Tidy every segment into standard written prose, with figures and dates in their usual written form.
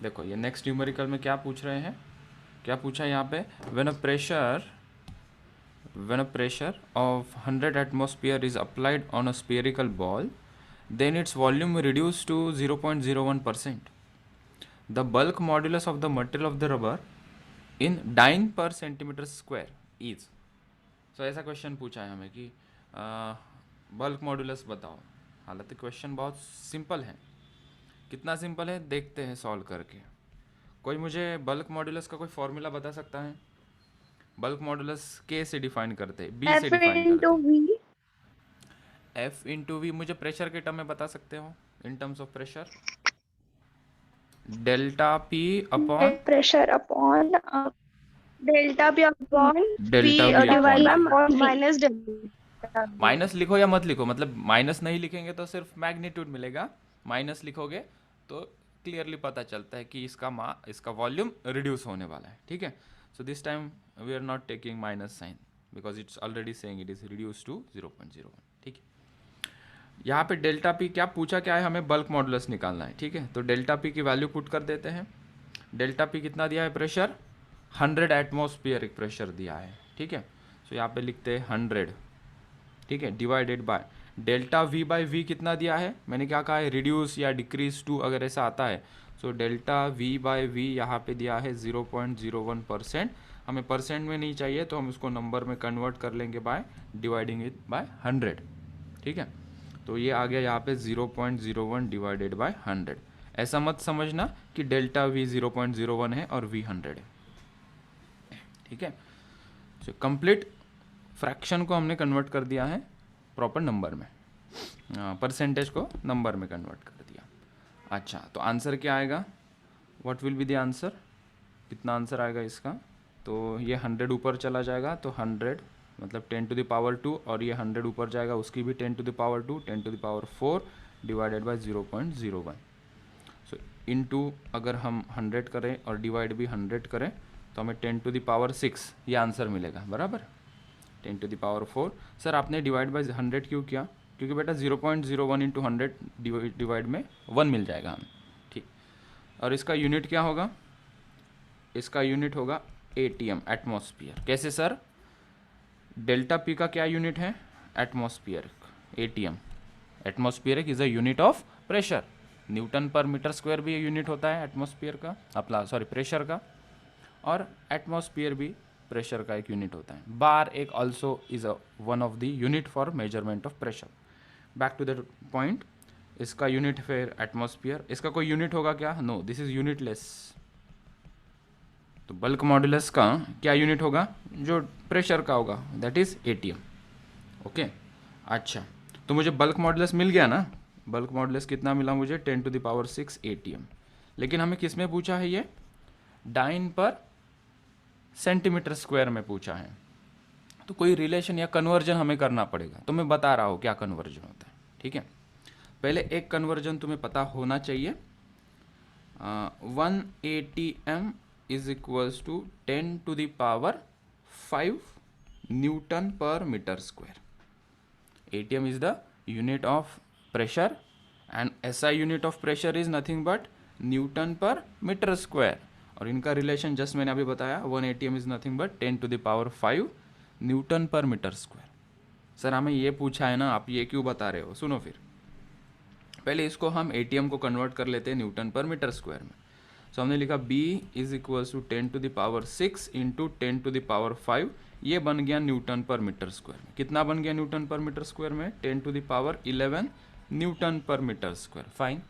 देखो ये next numerical में क्या पूछ रहे हैं, क्या पूछा है यहाँ पे, when a pressure of 100 atmosphere is applied on a spherical ball, then its volume reduced to 0.01%. The bulk modulus of the material of the rubber in dyne per centimeter square is. So ऐसा question पूछा है हमें कि bulk modulus बताओ। हालांकि question बहुत simple है, कितना सिंपल है देखते हैं सॉल्व करके। कोई मुझे बल्क मॉडुलस का कोई फॉर्मूला बता सकता है? बल्क मॉडुलस के से डिफाइन करते हैं, बी से F डिफाइन into करते हैं। V. एफ इंटू वी मुझे प्रेशर के टर्म में बता सकते हो? In terms of pressure, delta P upon Pressure upon delta P upon delta V V divided upon by V. minus delta V. Minus लिखो या मत लिखो, मतलब माइनस नहीं लिखेंगे तो सिर्फ मैग्नीट्यूड मिलेगा, माइनस लिखोगे तो क्लियरली पता चलता है कि इसका वॉल्यूम रिड्यूस होने वाला है। ठीक है, so this time we are not taking minus sign because it's already saying it is reduce to 0.01। ठीक है, यहाँ पे डेल्टा पी क्या पूछा, क्या है, हमें बल्क मॉडुलस निकालना है। ठीक है, तो डेल्टा पी की वैल्यू पुट कर देते हैं। डेल्टा पी कितना दिया है, प्रेशर 100 एटमॉस्फेयरिक प्रेशर दिया है। ठीक है, सो यहाँ पे लिखते हैं 100, ठीक है, divided by delta V by V कितना दिया है, मैंने क्या कहा है, रिड्यूस या डिक्रीज टू अगर ऐसा आता है। So delta V by V यहाँ पे दिया है 0.01%। हमें परसेंट में नहीं चाहिए तो हम उसको नंबर में कन्वर्ट कर लेंगे बाय डिवाइडिंग इट बाय 100। ठीक है, तो ये आ गया यहाँ पे 0.01 डिवाइडेड बाय 100। ऐसा मत समझना कि डेल्टा वी 0.01 है और वी 100 है। ठीक है, सो कंप्लीट फ्रैक्शन को हमने कन्वर्ट कर दिया है प्रॉपर नंबर में, परसेंटेज को नंबर में कन्वर्ट कर दिया। अच्छा, तो आंसर क्या आएगा, what will be the answer, कितना आंसर आएगा इसका, तो ये 100 ऊपर चला जाएगा तो 100 मतलब 10 टू द पावर 2, और ये 100 ऊपर जाएगा उसकी भी 10 to the power 2, 10 to the power 4 divided by 0.01। So into अगर हम 100 करें और डिवाइड भी 100 करें तो हमें 10 टू द पावर 6 ये आंसर मिलेगा, बराबर। 10 टू द पावर 4। सर आपने डिवाइड बाय 100 क्यों किया, क्योंकि बेटा 0.01 इंटू 100 डिवाइड में 1 मिल जाएगा हमें। ठीक, और इसका यूनिट क्या होगा, इसका यूनिट होगा एटीएम, एटमॉस्फियर। कैसे सर, डेल्टा पी का क्या यूनिट है, atmosphere, ATM. Atmospheric is a unit of pressure, Newton per metre square भी यूनिट होता है एटमॉस्फियर का, अपना सॉरी प्रेशर का, और एटमॉस्फियर भी प्रेशर का एक यूनिट होता है। बार एक also is a one of the unit for measurement of pressure. Back to the point, इसका यूनिट फिर एटमॉस्फियर, इसका कोई यूनिट होगा क्या, नो, दिस इज यूनिटलेस। तो बल्क मॉडुलस का क्या यूनिट होगा, जो प्रेशर का होगा, दैट इज एटीएम। ओके, अच्छा, तो मुझे बल्क मॉडुलस मिल गया ना, बल्क मॉडुलस कितना मिला मुझे, 10 टू द पावर 6 एटीएम। लेकिन हमें किस में पूछा है, ये डाइन पर सेंटीमीटर स्क्वायर में पूछा है, तो कोई रिलेशन या कन्वर्जन हमें करना पड़ेगा। तो मैं बता रहा हूँ क्या कन्वर्जन होता है। ठीक है, पहले एक कन्वर्जन तुम्हें पता होना चाहिए, 1 ATM is equals to 10 to the power 5 newton per metre square. ATM is the unit of pressure and SI unit of pressure is nothing but Newton per meter square, और इनका रिलेशन जस्ट मैंने अभी बताया, 1 ATM is nothing but 10 to the power 5 newton per metre square. Sir हमें ये पूछा है ना, आप ये क्यों बता रहे हो, सुनो फिर, पहले इसको हम ATM को कन्वर्ट कर लेते हैं न्यूटन पर मीटर स्क्वायर में। सो हमने लिखा B is equals to 10 to the power 6 into 10 to the power 5, ये बन गया न्यूटन पर मीटर स्क्वायर में। कितना बन गया न्यूटन पर मीटर स्क्वायर में, 10 to the power 11 Newton per metre square. Fine,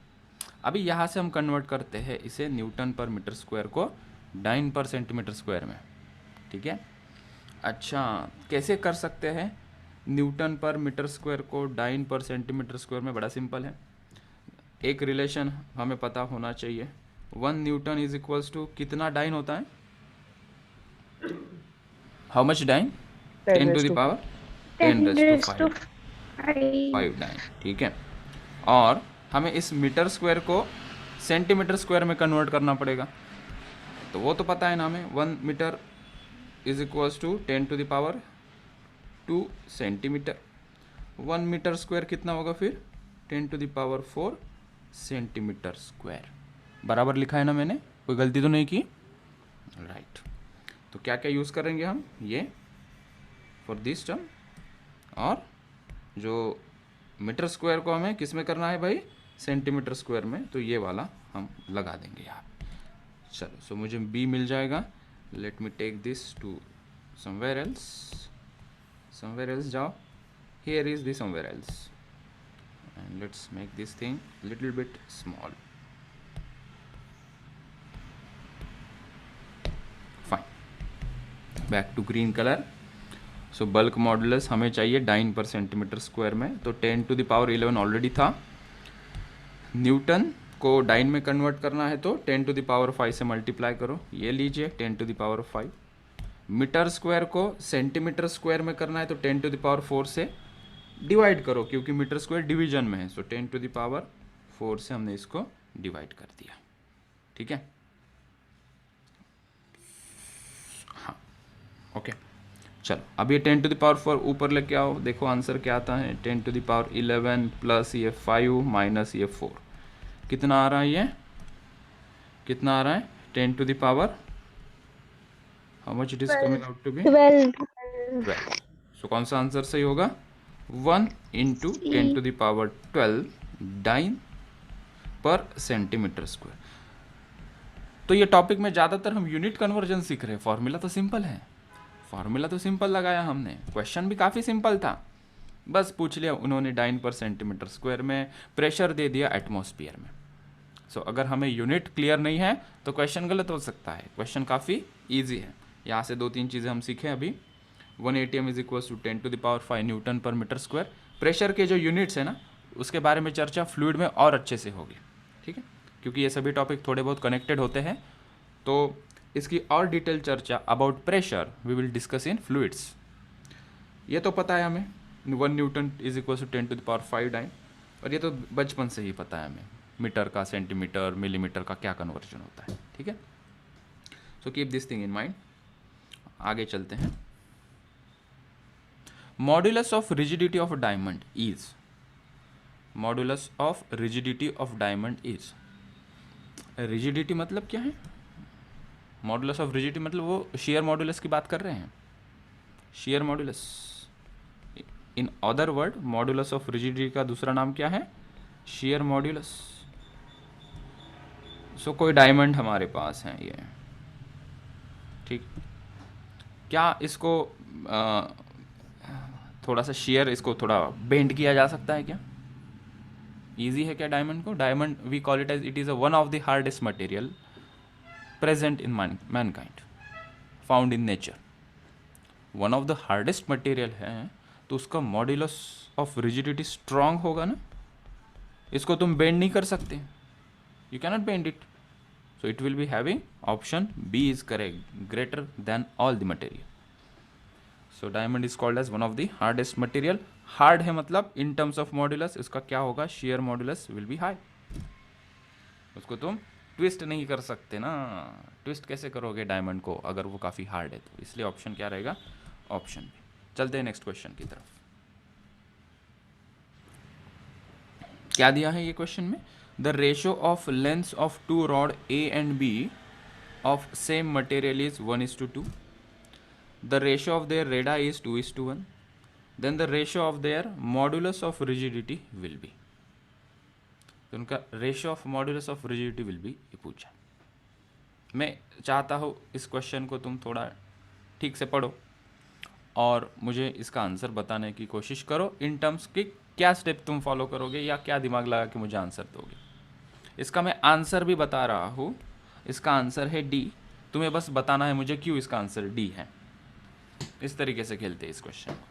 अभी यहाँ से हम कन्वर्ट करते हैं इसे न्यूटन पर मीटर स्क्वायर को डाइन पर सेंटीमीटर स्क्वायर में। ठीक है, अच्छा कैसे कर सकते हैं न्यूटन पर मीटर स्क्वायर को डाइन पर सेंटीमीटर स्क्वायर में, बड़ा सिंपल है, एक रिलेशन हमें पता होना चाहिए, 1 न्यूटन इज इक्वल्स टू कितना डाइन होता है, how much dyne, 10 to the power 10 raise to 5 dyne. ठीक है, और हमें इस मीटर स्क्वायर को सेंटीमीटर स्क्वायर में कन्वर्ट करना पड़ेगा, तो वो तो पता है ना हमें, 1 metre is equals to 10 to the power 2 centimetre. 1 metre square कितना होगा फिर, 10 to the power 4 centimetre square. बराबर लिखा है ना मैंने, कोई गलती तो नहीं की? राइट। तो क्या क्या यूज़ करेंगे हम, ये फॉर दिस टर्म, और जो मीटर स्क्वायर को हमें किस में करना है भाई, सेंटीमीटर स्क्वायर में, तो ये वाला हम लगा देंगे यहाँ। चलो, सो मुझे b मिल जाएगा। Let me take this to somewhere else जाओ, here is the somewhere else, and let's make this thing little bit small. Fine, back to green colour. So bulk modulus हमें चाहिए डाइन पर सेंटीमीटर स्क्वायर में, तो 10⁻11 already था। Newton को dine में convert करना है तो 10⁵ से मल्टीप्लाई करो, ये लीजिए 10⁵। मीटर स्क्वायर को सेंटीमीटर स्क्वायर में करना है तो 10⁴ से डिवाइड करो, क्योंकि मीटर स्क्वायर डिवीजन में है, सो 10⁴ से हमने इसको डिवाइड कर दिया। ठीक है, हाँ ओके। चलो, अब ये 10⁴ ऊपर लेके आओ, देखो आंसर क्या आता है। 10⁻11 प्लस ये 5 माइनस ये 4, कितना आ रहा है, ये कितना आ रहा है, 10⁻, how much it is coming out to be 12। So कौन सा आंसर सही होगा, 1 इंटू 10⁻12 डाइन पर सेंटीमीटर स्क्वायर। तो ये टॉपिक में ज़्यादातर हम यूनिट कन्वर्जन सीख रहे हैं। फॉर्मूला तो सिंपल है, फॉर्मूला तो सिंपल लगाया हमने, क्वेश्चन भी काफ़ी सिंपल था, बस पूछ लिया उन्होंने डाइन पर सेंटीमीटर स्क्वायर में, प्रेशर दे दिया एटमॉस्फेयर में। सो अगर हमें यूनिट क्लियर नहीं है तो क्वेश्चन गलत हो सकता है। क्वेश्चन काफ़ी ईजी है। यहाँ से 2-3 चीज़ें हम सीखें अभी। 1 atm is equal to 10⁵ newton per metre square. Pressure के जो यूनिट्स है ना, उसके बारे में चर्चा फ्लूइड में और अच्छे से होगी, ठीक है, क्योंकि ये सभी टॉपिक थोड़े बहुत कनेक्टेड होते हैं। तो इसकी और डिटेल चर्चा about pressure we will discuss in fluids. ये तो पता है हमें 1 newton is equal to 10⁵ dyne, और ये तो बचपन से ही पता है हमें, मीटर का सेंटीमीटर मिलीमीटर का क्या कन्वर्जन होता है। ठीक है, so keep this thing in mind. आगे चलते हैं। Modulus of rigidity of diamond is, modulus of rigidity of diamond is, rigidity मतलब क्या है, मॉड्यूलस ऑफ रिजिडिटी मतलब वो शेयर मॉड्यूलस की बात कर रहे हैं, share modulus. In other word modulus of rigidity का दूसरा नाम क्या है, शेयर मॉड्यूलस। सो कोई डायमंड हमारे पास है ये, ठीक, क्या इसको थोड़ा सा शेयर, इसको थोड़ा बेंड किया जा सकता है क्या, इजी है क्या डायमंड को? Diamond we call it as, it is a one of the hardest material present in mankind, found in nature, one of the hardest material है, तो उसका मॉड्यूलस ऑफ रिजिडिटी स्ट्रांग होगा ना, इसको तुम बेंड नहीं कर सकते, you cannot bend it, so it will be having option B is correct, greater than all the material. So diamond is called as one of the hardest material. Hard है मतलब in terms of modulus इसका क्या होगा, shear modulus will be high, उसको तुम twist नहीं कर सकते ना, ट्विस्ट कैसे करोगे डायमंड को अगर वो काफ़ी हार्ड है, तो इसलिए ऑप्शन क्या रहेगा, ऑप्शन बी। चलते हैं नेक्स्ट क्वेश्चन की तरफ। क्या दिया है ये क्वेश्चन में, the ratio of length of two rod A and B of same material is 1:2, the ratio of their radii is 2:1, then the ratio of their modulus of rigidity will be, तो उनका ratio of modulus of rigidity will be ये पूछा। मैं चाहता हूँ इस question को तुम थोड़ा ठीक से पढ़ो और मुझे इसका आंसर बताने की कोशिश करो इन टर्म्स कि क्या स्टेप तुम फॉलो करोगे या क्या दिमाग लगा के मुझे आंसर दोगे। इसका मैं आंसर भी बता रहा हूँ, इसका आंसर है डी, तुम्हें बस बताना है मुझे क्यों इसका आंसर डी है। इस तरीके से खेलते हैं इस क्वेश्चन को,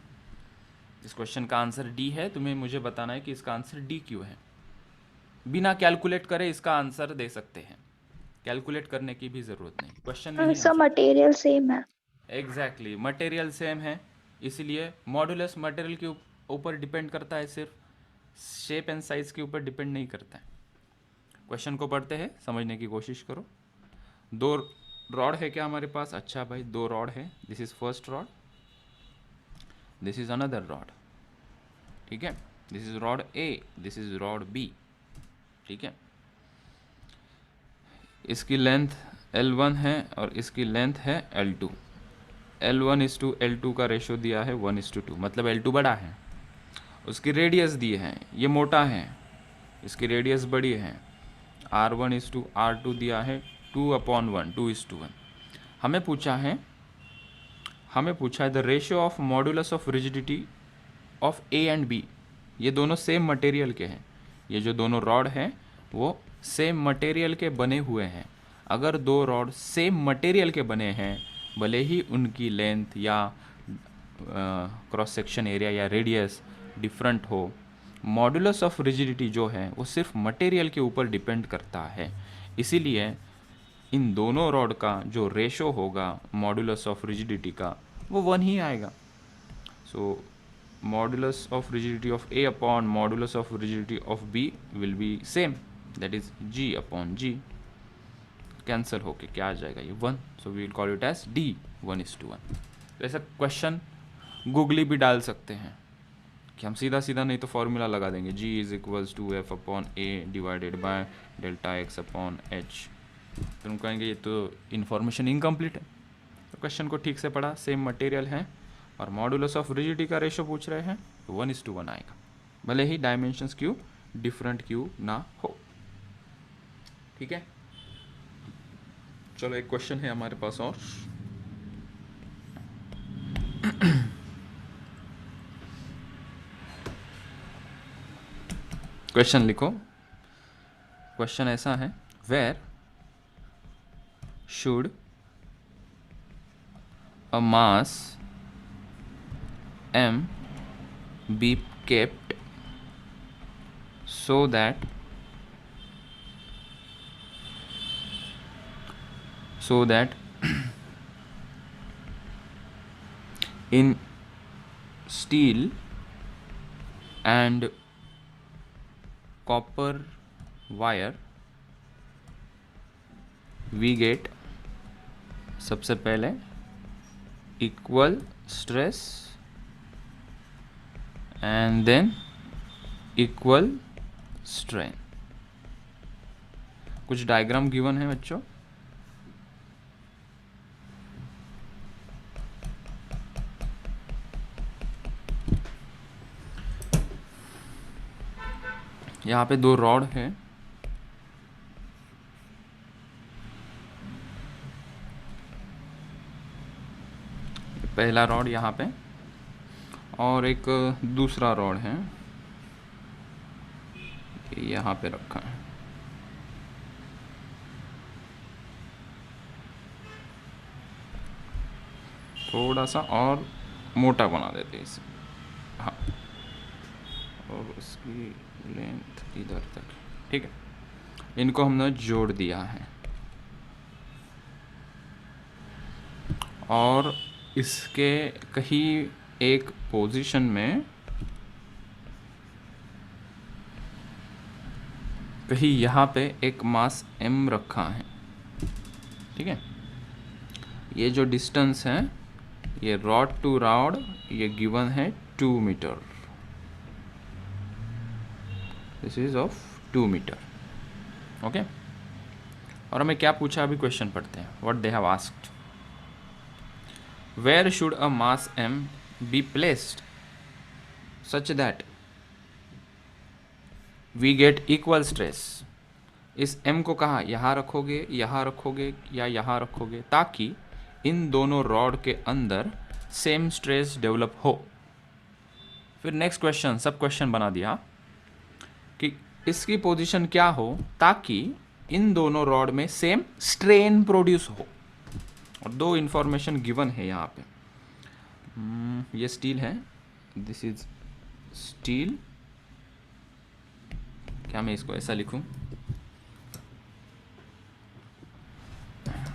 इस क्वेश्चन का आंसर डी है, तुम्हें मुझे बताना है कि इसका आंसर डी क्यों है। बिना कैलकुलेट करे इसका आंसर दे सकते हैं, कैलकुलेट करने की भी जरूरत नहीं, क्वेश्चन में सब मटेरियल सेम है। एग्जैक्टली, मटेरियल सेम है, इसीलिए मॉड्यूलस मटेरियल के ऊपर डिपेंड करता है, सिर्फ शेप एंड साइज के ऊपर डिपेंड नहीं करता है। क्वेश्चन को पढ़ते हैं, समझने की कोशिश करो। 2 रॉड है क्या हमारे पास, अच्छा भाई 2 रॉड है, this is first rod, this is another rod, ठीक है, this is rod A, this is rod B, ठीक है। इसकी लेंथ L1 है और इसकी लेंथ है L2। L1:L2 का रेशो दिया है 1:2, मतलब L2 बड़ा है। उसकी रेडियस दी है, ये मोटा है, इसकी रेडियस बड़ी है। R1:R2 दिया है 2/1, 2:1। हमें पूछा है the ratio of modulus of rigidity of A and B। ये दोनों सेम मटेरियल के हैं, ये जो दोनों रॉड हैं वो सेम मटेरियल के बने हुए हैं। अगर दो रॉड सेम मटेरियल के बने हैं, भले ही उनकी लेंथ या क्रॉस सेक्शन एरिया या रेडियस डिफरेंट हो, मॉडुलस ऑफ रिजिडिटी जो है वो सिर्फ मटेरियल के ऊपर डिपेंड करता है। इसीलिए इन दोनों रॉड का जो रेशो होगा मॉडुलस ऑफ रिजिडिटी का, वो 1 ही आएगा। So modulus of rigidity of A upon modulus of rigidity of B will be same, that is G/G। Cancel होके क्या आ जाएगा, ये 1। So we will call it as D 1:1। तो ऐसा क्वेश्चन गूगली भी डाल सकते हैं कि हम सीधा सीधा नहीं तो फॉर्मूला लगा देंगे, G=F/A डिवाइडेड बाय ΔX/H। तो हम कहेंगे ये तो इन्फॉर्मेशन इनकम्प्लीट है। तो क्वेश्चन को ठीक से पढ़ा, सेम मटेरियल है और मॉडुलस ऑफ रिजिडिटी का रेशो पूछ रहे हैं, तो 1:1 आएगा, भले ही डायमेंशंस क्यों डिफरेंट क्यों ना हो। ठीक है, चलो एक क्वेश्चन है हमारे पास और। क्वेश्चन लिखो। क्वेश्चन ऐसा है, where should a mass m be kept so that in steel and copper wire we get, सबसे पहले equal stress and than equal strain. कुछ डायग्राम गिवन है बच्चों, यहाँ पे दो रॉड है, पहला रॉड यहाँ पे और एक दूसरा रॉड है यहाँ पे रखा है। थोड़ा सा और मोटा बना देते हैं इसे, हाँ, और उसकी लेंथ इधर तक। ठीक है, इनको हमने जोड़ दिया है और इसके कहीं एक पोजीशन में, कहीं यहाँ पे एक मास m रखा है। ठीक है, ये जो डिस्टेंस है ये रॉड टू रॉड ये गिवन है 2 metre, this is of 2 metre. Okay, और हमें क्या पूछा अभी क्वेश्चन पढ़ते हैं, what they have asked. Where should a mass m be placed such that we get equal stress? इस m को कहाँ, यहाँ रखोगे, यहाँ रखोगे या यहाँ रखोगे, ताकि इन दोनों रॉड के अंदर सेम स्ट्रेस डेवलप हो। फिर नेक्स्ट क्वेश्चन, सब क्वेश्चन बना दिया कि इसकी पोजीशन क्या हो ताकि इन दोनों रॉड में सेम स्ट्रेन प्रोड्यूस हो। और दो इंफॉर्मेशन गिवन है यहाँ पे, ये स्टील है, दिस इज स्टील। क्या मैं इसको ऐसा लिखूं,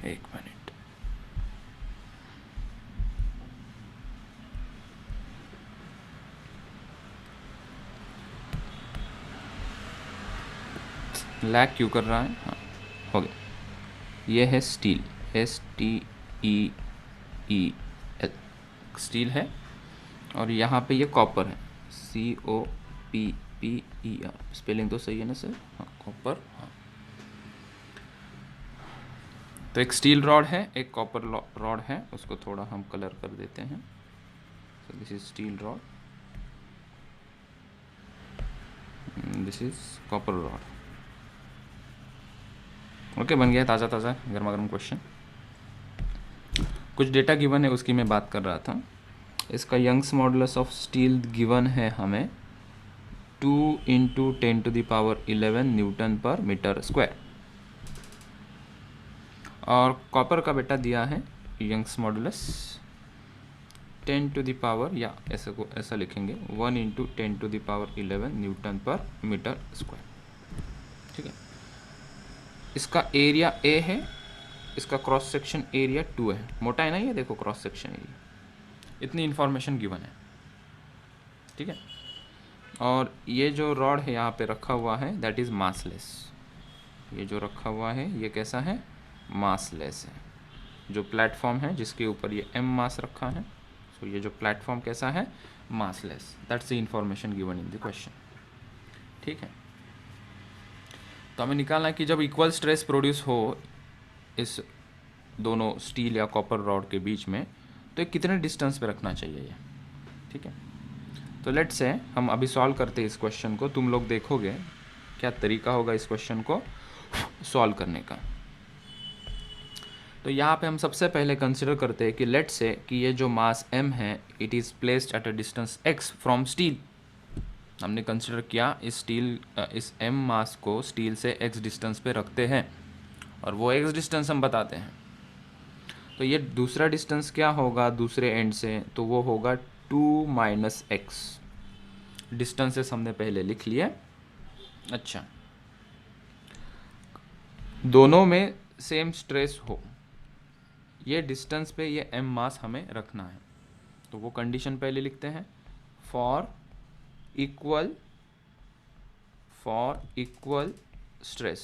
एक मिनट, लैग क्यों कर रहा है, हाँ हो गया। ये है स्टील, STEEL स्टील है, और यहाँ पे ये कॉपर है, COPPER। स्पेलिंग तो सही है ना सर, हाँ कॉपर। हाँ तो एक स्टील रॉड है, एक कॉपर रॉड है, उसको थोड़ा हम कलर कर देते हैं। So this is steel rod, this is copper rod. Okay, बन गया ताज़ा ताज़ा गर्मा गर्म क्वेश्चन। कुछ डेटा गिवन है, उसकी मैं बात कर रहा था। इसका Young's modulus of steel given है हमें 2 × 10⁻11 न्यूटन पर मीटर स्क्वायर, और कॉपर का बेटा दिया है यंग्स मॉडुलस 10⁻, या ऐसा लिखेंगे 1 × 10⁻11 न्यूटन पर मीटर स्क्वायर। ठीक है, इसका एरिया ए है, इसका क्रॉस सेक्शन एरिया 2 है। मोटा है ना ये, देखो क्रॉस सेक्शन एरिया, इतनी इंफॉर्मेशन गिवन है। ठीक है, और ये जो रॉड है यहाँ पे रखा हुआ है दैट इज़ मासलेस। ये जो रखा हुआ है ये कैसा है, मासलेस है। जो प्लेटफॉर्म है जिसके ऊपर ये m मास रखा है, सो ये जो प्लेटफॉर्म कैसा है, massless. That's the information given in the question. ठीक है, तो हमें निकालना है कि जब इक्वल स्ट्रेस प्रोड्यूस हो इस दोनों स्टील या कॉपर रॉड के बीच में, तो ये कितने डिस्टेंस पे रखना चाहिए ये। ठीक है, तो लेट्स से हम अभी सॉल्व करते हैं इस क्वेश्चन को। तुम लोग देखोगे क्या तरीका होगा इस क्वेश्चन को सॉल्व करने का। तो यहाँ पे हम सबसे पहले कंसिडर करते हैं कि लेट्स से कि ये जो मास m है it is placed at a distance x from steel. हमने कंसिडर किया इस m मास को स्टील से x डिस्टेंस पे रखते हैं, और वो x डिस्टेंस हम बताते हैं। तो ये दूसरा डिस्टेंस क्या होगा दूसरे एंड से, तो वो होगा 2 - x। डिस्टेंसेस हमने पहले लिख लिए। अच्छा, दोनों में सेम स्ट्रेस हो, ये डिस्टेंस पे ये m मास हमें रखना है। तो वो कंडीशन पहले लिखते हैं, for equal stress.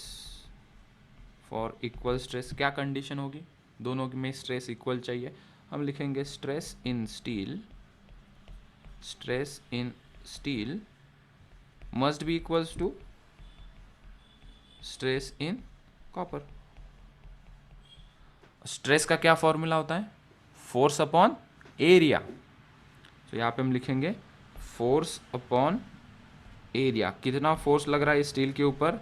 For equal stress क्या कंडीशन होगी, दोनों में स्ट्रेस इक्वल चाहिए। हम लिखेंगे stress in steel must be equals to stress in copper. Stress का क्या फॉर्मूला होता है, फोर्स अपॉन एरिया। तो यहाँ पे हम लिखेंगे फोर्स अपॉन एरिया। कितना फोर्स लग रहा है स्टील के ऊपर,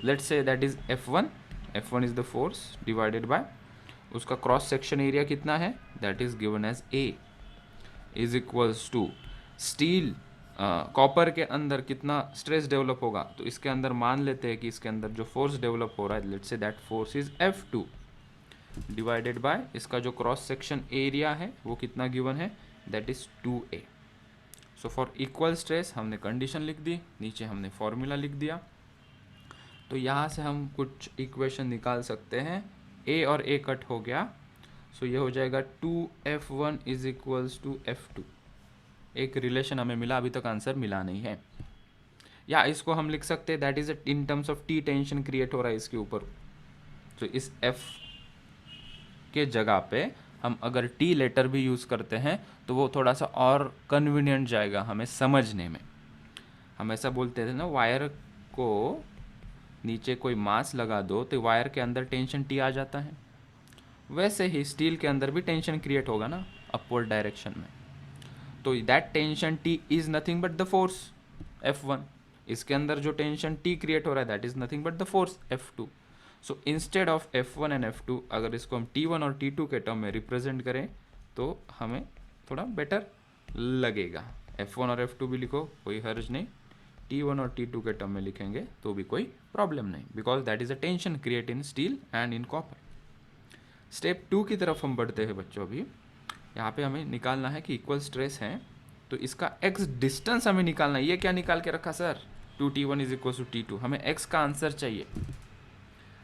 let's say that is F1 is the force divided by उसका क्रॉस सेक्शन एरिया कितना है, that is given as A is equals to steel copper के अंदर कितना स्ट्रेस डेवलप होगा। तो इसके अंदर मान लेते हैं कि इसके अंदर जो फोर्स डेवलप हो रहा है, let's say that force is F2 divided by इसका जो क्रॉस सेक्शन एरिया है वो कितना गिवन है, that is 2A। So for equal stress हमने कंडीशन लिख दी, नीचे हमने फॉर्मूला लिख दिया। तो यहाँ से हम कुछ इक्वेशन निकाल सकते हैं। A और A कट हो गया, सो ये हो जाएगा 2F1 is equals to F2। एक रिलेशन हमें मिला, अभी तक आंसर मिला नहीं है। या इसको हम लिख सकते हैं that is in terms of T tension create हो रहा है इसके ऊपर। तो इस F के जगह पे हम अगर T लेटर भी यूज़ करते हैं तो वो थोड़ा सा और कन्वीनियंट जाएगा हमें समझने में। हम ऐसा बोलते थे ना, वायर को नीचे कोई मास लगा दो तो वायर के अंदर टेंशन T आ जाता है, वैसे ही स्टील के अंदर भी टेंशन क्रिएट होगा ना अपवर्ड डायरेक्शन में। तो that tension T is nothing but the force F1। इसके अंदर जो टेंशन T क्रिएट हो रहा है that is nothing but the force F2। So instead of F1 and F2 अगर इसको हम T1 और T2 के टर्म में रिप्रेजेंट करें तो हमें थोड़ा बेटर लगेगा। F1 और F2 भी लिखो, कोई हर्ज नहीं। T1 और T2 के टर्म में लिखेंगे तो भी कोई प्रॉब्लम नहीं, because that is a tension create in steel and in copper. Step 2 की तरफ हम बढ़ते हैं बच्चों। अभी यहाँ पे हमें निकालना है कि इक्वल स्ट्रेस है तो इसका x डिस्टेंस हमें निकालना है। ये क्या निकाल के रखा sir, 2T1 is equal to T2, हमें x का आंसर चाहिए।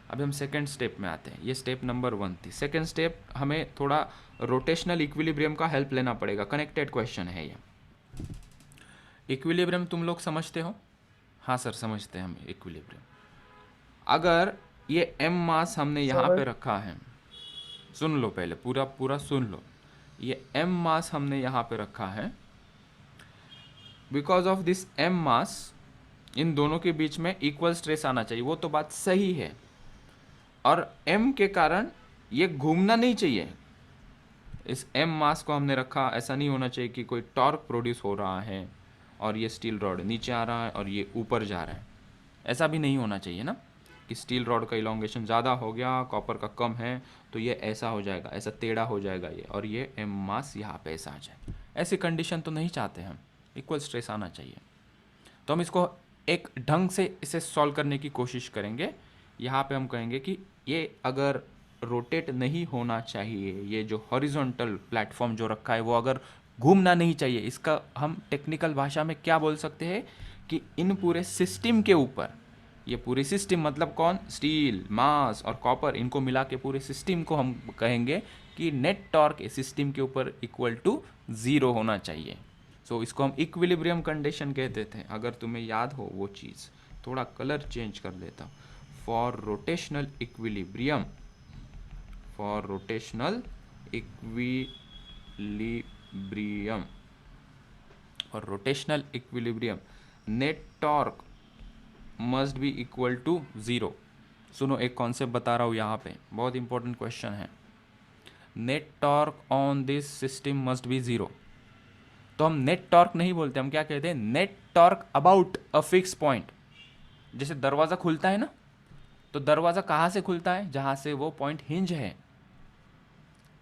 अभी हम सेकेंड स्टेप में आते हैं, ये स्टेप नंबर 1 थी। सेकेंड स्टेप हमें थोड़ा रोटेशनल इक्विलिब्रियम का हेल्प लेना पड़ेगा, कनेक्टेड क्वेश्चन है ये। इक्विलिब्रियम तुम लोग समझते हो? हाँ सर समझते हैं हम इक्विलिब्रियम। अगर ये m मास हमने यहाँ पे रखा है, सुन लो पहले पूरा सुन लो, ये m मास हमने यहाँ पे रखा है। बिकॉज ऑफ दिस m मास इन दोनों के बीच में इक्वल स्ट्रेस आना चाहिए, वो तो बात सही है। और m के कारण ये घूमना नहीं चाहिए। इस m मास को हमने रखा, ऐसा नहीं होना चाहिए कि कोई टॉर्क प्रोड्यूस हो रहा है और ये स्टील रॉड नीचे आ रहा है और ये ऊपर जा रहा है, ऐसा भी नहीं होना चाहिए ना, कि स्टील रॉड का इलोंगेशन ज़्यादा हो गया, कॉपर का कम है, तो ये ऐसा हो जाएगा, ऐसा टेढ़ा हो जाएगा ये, और ये m मास यहाँ पे ऐसा आ जाए। ऐसी कंडीशन तो नहीं चाहते हम, इक्वल स्ट्रेस आना चाहिए। तो हम इसको एक ढंग से इसे सॉल्व करने की कोशिश करेंगे। यहाँ पे हम कहेंगे कि ये अगर रोटेट नहीं होना चाहिए, ये जो हॉरिजॉन्टल प्लेटफॉर्म जो रखा है वो अगर घूमना नहीं चाहिए, इसका हम टेक्निकल भाषा में क्या बोल सकते हैं कि इन पूरे सिस्टम के ऊपर, ये पूरी सिस्टम मतलब कौन, स्टील, मास और कॉपर, इनको मिला के पूरे सिस्टम को हम कहेंगे कि नेट टॉर्क इस सिस्टम के ऊपर इक्वल टू 0 होना चाहिए। सो इसको हम इक्विलिब्रियम कंडीशन कहते थे, अगर तुम्हें याद हो वो चीज़। थोड़ा कलर चेंज कर देता हूँ। For rotational equilibrium, for rotational equilibrium, और rotational equilibrium net torque must be equal to 0। सुनो, एक कॉन्सेप्ट बता रहा हूँ यहाँ पे, बहुत इंपॉर्टेंट क्वेश्चन है। Net torque on this system must be 0। तो हम नेट टॉर्क नहीं बोलते, हम क्या कहते हैं, net torque about a fix point. जैसे दरवाज़ा खुलता है ना, तो दरवाज़ा कहाँ से खुलता है, जहाँ से वो पॉइंट हिंज है।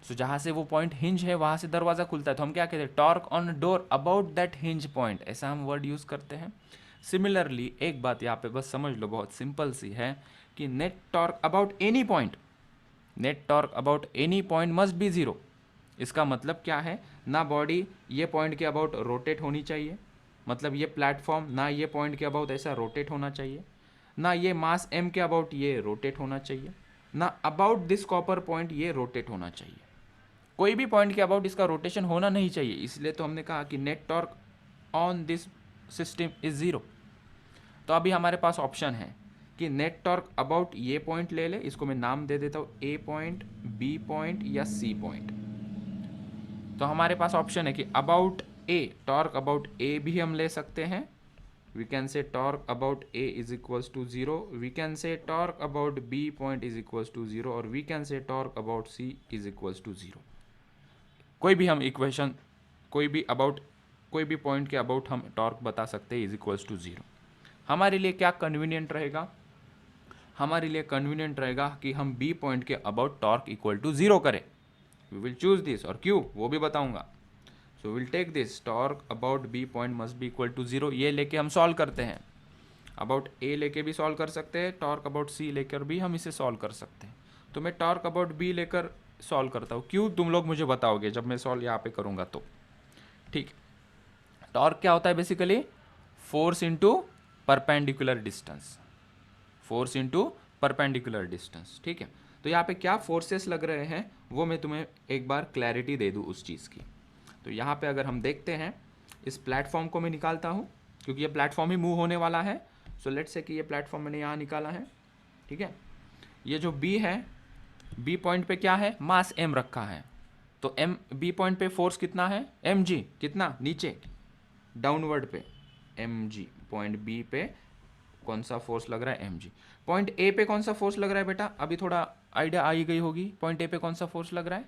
सो जहाँ से वो पॉइंट हिंज है वहाँ से दरवाज़ा खुलता है, तो हम क्या कहते हैं, torque on door about that hinge point, ऐसा हम वर्ड यूज़ करते हैं। सिमिलरली एक बात यहाँ पे बस समझ लो, बहुत सिंपल सी है, कि net torque about any point, net torque about any point must B 0। इसका मतलब क्या है, ना बॉडी ये पॉइंट के अबाउट रोटेट होनी चाहिए, मतलब ये प्लेटफॉर्म ना ये पॉइंट के अबाउट ऐसा रोटेट होना चाहिए, ना ये मास m के अबाउट ये रोटेट होना चाहिए, ना अबाउट दिस कॉपर पॉइंट ये रोटेट होना चाहिए। कोई भी पॉइंट के अबाउट इसका रोटेशन होना नहीं चाहिए। इसलिए तो हमने कहा कि net torque on this system is 0। तो अभी हमारे पास ऑप्शन है कि नेट टॉर्क अबाउट ये पॉइंट ले ले, इसको मैं नाम दे देता हूँ a पॉइंट, b पॉइंट या c पॉइंट। तो हमारे पास ऑप्शन है कि about a, torque about a भी हम ले सकते हैं, we can say torque about a is equals to 0, we can say torque about b point is equals to 0, और we can say torque about c is equals to 0। कोई भी हम equation, कोई भी पॉइंट के अबाउट हम torque बता सकते हैं इज इक्वल्स टू 0। हमारे लिए क्या कन्वीनियंट रहेगा, हमारे लिए कन्वीनियंट रहेगा कि हम b पॉइंट के अबाउट टॉर्क इक्वल टू 0 करें। वी विल चूज दिस, और क्यों वो भी बताऊंगा। So will take this, torque about b point must be equal to 0, ये लेके हम सॉल्व करते हैं। अबाउट a लेके भी सॉल्व कर सकते हैं, टॉर्क अबाउट c लेकर भी हम इसे सॉल्व कर सकते हैं। तो मैं टॉर्क अबाउट b लेकर सॉल्व करता हूँ, क्यों तुम लोग मुझे बताओगे जब मैं सॉल्व यहाँ पे करूँगा तो। ठीक, टॉर्क क्या होता है basically, force into perpendicular distance, force into perpendicular distance. ठीक है, तो यहाँ पे क्या फोर्सेस लग रहे हैं वो मैं तुम्हें एक बार क्लैरिटी दे दूँ उस चीज़ की। तो यहाँ पे अगर हम देखते हैं, इस प्लेटफॉर्म को मैं निकालता हूँ, क्योंकि ये प्लेटफॉर्म ही मूव होने वाला है। सो लेट्स से कि ये प्लेटफॉर्म मैंने यहाँ निकाला है। ठीक है, ये जो b है, b पॉइंट पे क्या है, मास m रखा है, तो b पॉइंट पे फोर्स कितना है, mg, कितना, नीचे डाउनवर्ड पे mg, पॉइंट b पे कौन सा फोर्स लग रहा है, mg। पॉइंट a पे कौन सा फोर्स लग रहा है बेटा, अभी थोड़ा आइडिया आई गई होगी। पॉइंट a पे कौन सा फोर्स लग रहा है,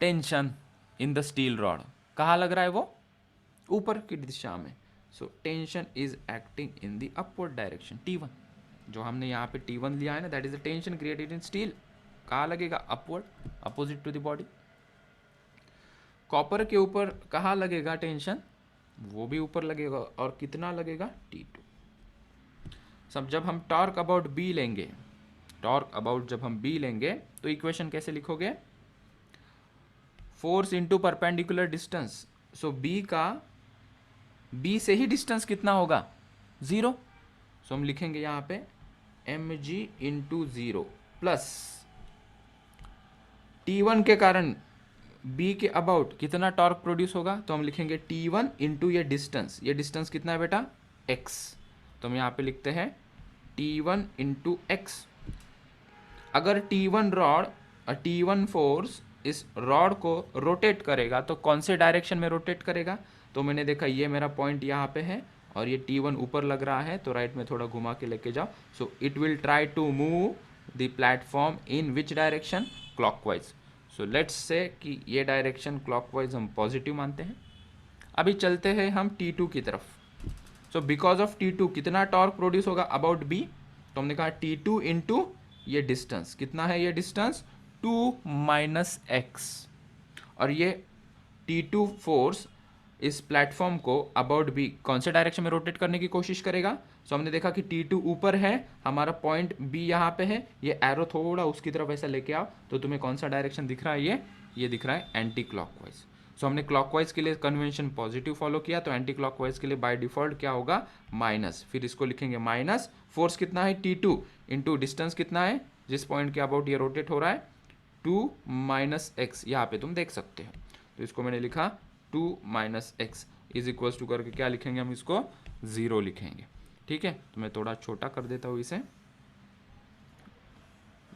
tension in the steel rod. कहाँ लग रहा है वो, ऊपर की दिशा में। So tension is acting in the upward direction, T1, जो हमने यहाँ पे T1 लिया है ना, that is the tension created in steel. कहाँ लगेगा, upward, opposite to the body. Copper के ऊपर कहाँ लगेगा टेंशन, वो भी ऊपर लगेगा, और कितना लगेगा, T2। सब जब हम टॉर्क अबाउट b लेंगे, टॉर्क अबाउट जब हम b लेंगे तो इक्वेशन कैसे लिखोगे, फोर्स इंटू परपेंडिकुलर डिस्टेंस। सो b से ही डिस्टेंस कितना होगा, 0। सो हम लिखेंगे यहाँ पे mg इंटू 0 प्लस T1 के कारण b के अबाउट कितना टॉर्क प्रोड्यूस होगा, तो हम लिखेंगे T1 इंटू ये डिस्टेंस कितना है बेटा, x। तो हम यहाँ पे लिखते हैं T1 इंटू x। अगर T1 रॉड और T1 फोर्स इस रॉड को रोटेट करेगा तो कौन से डायरेक्शन में रोटेट करेगा, तो मैंने देखा ये मेरा पॉइंट यहाँ पे है और ये T1 ऊपर लग रहा है, तो राइट में थोड़ा घुमा के लेके जाओ। So it will try to move the platform in which direction, clockwise. So let's say कि ये डायरेक्शन क्लॉकवाइज हम पॉजिटिव मानते हैं। अभी चलते हैं हम T2 की तरफ। सो बिकॉज ऑफ T2 कितना टॉर्क प्रोड्यूस होगा अबाउट B, तो हमने कहा T2 इंटू ये डिस्टेंस, कितना है ये डिस्टेंस 2 माइनस एक्स, और ये T2 फोर्स इस प्लेटफॉर्म को अबाउट B कौन से डायरेक्शन में रोटेट करने की कोशिश करेगा। सो हमने देखा कि T2 ऊपर है, हमारा पॉइंट B यहाँ पे है, ये एरो थोड़ा उसकी तरफ ऐसा लेके आओ तो तुम्हें कौन सा डायरेक्शन दिख रहा है, ये दिख रहा है एंटी क्लॉकवाइज। सो हमने क्लॉकवाइज के लिए कन्वेंशन पॉजिटिव फॉलो किया, तो एंटी क्लॉकवाइज के लिए बाय डिफॉल्ट क्या होगा माइनस, फिर इसको लिखेंगे माइनस, फोर्स कितना है T2 इंटू डिस्टेंस कितना है जिस पॉइंट के अबाउट ये रोटेट हो रहा है 2 माइनस एक्स, यहाँ पे तुम देख सकते हो। तो इसको मैंने लिखा 2 minus x is equals to करके क्या लिखेंगे हम, इसको 0 लिखेंगे। ठीक है, तो मैं थोड़ा छोटा कर देता हूँ इसे,